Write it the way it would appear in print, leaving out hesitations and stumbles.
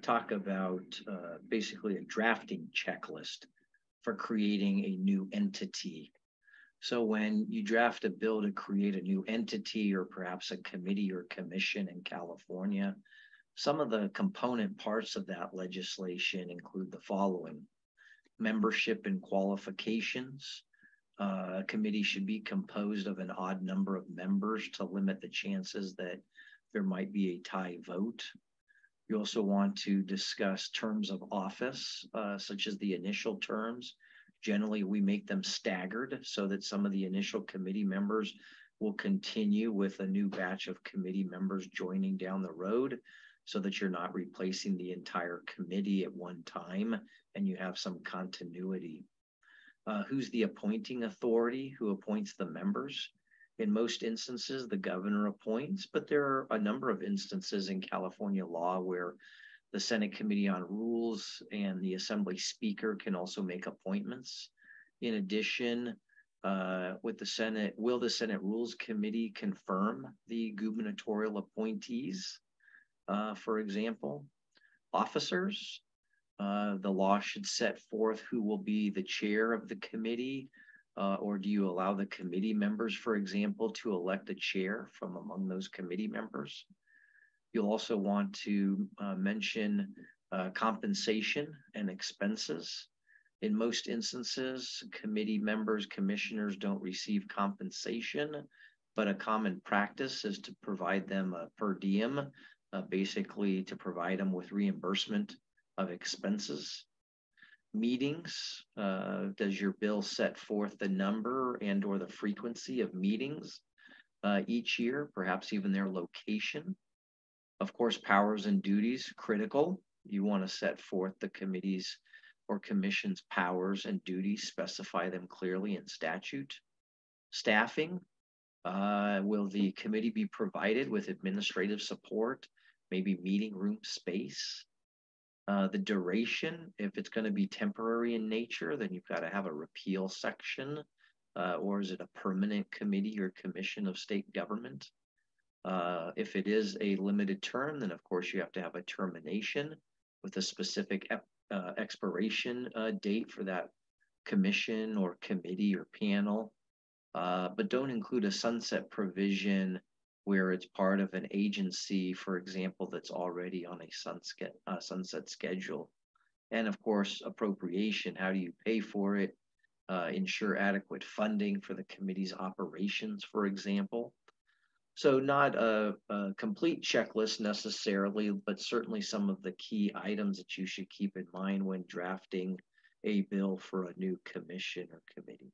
talk about basically a drafting checklist for creating a new entity. So when you draft a bill to create a new entity or perhaps a committee or commission in California, some of the component parts of that legislation include the following: membership and qualifications. A committee should be composed of an odd number of members to limit the chances that there might be a tie vote. You also want to discuss terms of office, such as the initial terms. Generally, we make them staggered so that some of the initial committee members will continue with a new batch of committee members joining down the road so that you're not replacing the entire committee at one time and you have some continuity. Who's the appointing authority? Who appoints the members? In most instances, the governor appoints, but there are a number of instances in California law where the Senate Committee on Rules and the Assembly Speaker can also make appointments. In addition, with the Senate, will the Senate Rules Committee confirm the gubernatorial appointees? For example, officers. The law should set forth who will be the chair of the committee, or do you allow the committee members, for example, to elect a chair from among those committee members? You'll also want to mention compensation and expenses. In most instances, committee members, commissioners don't receive compensation, but a common practice is to provide them a per diem, basically to provide them with reimbursement of expenses. Meetings, does your bill set forth the number and or the frequency of meetings each year, perhaps even their location? Of course, powers and duties, critical. You want to set forth the committee's or commission's powers and duties, specify them clearly in statute. Staffing, will the committee be provided with administrative support, maybe meeting room space? The duration, if it's going to be temporary in nature, then you've got to have a repeal section, or is it a permanent committee or commission of state government? If it is a limited term, then of course you have to have a termination with a specific expiration date for that commission or committee or panel. But don't include a sunset provision where it's part of an agency, for example, that's already on a sunset schedule. And of course, appropriation, how do you pay for it? Ensure adequate funding for the committee's operations, for example. So not a complete checklist necessarily, but certainly some of the key items that you should keep in mind when drafting a bill for a new commission or committee.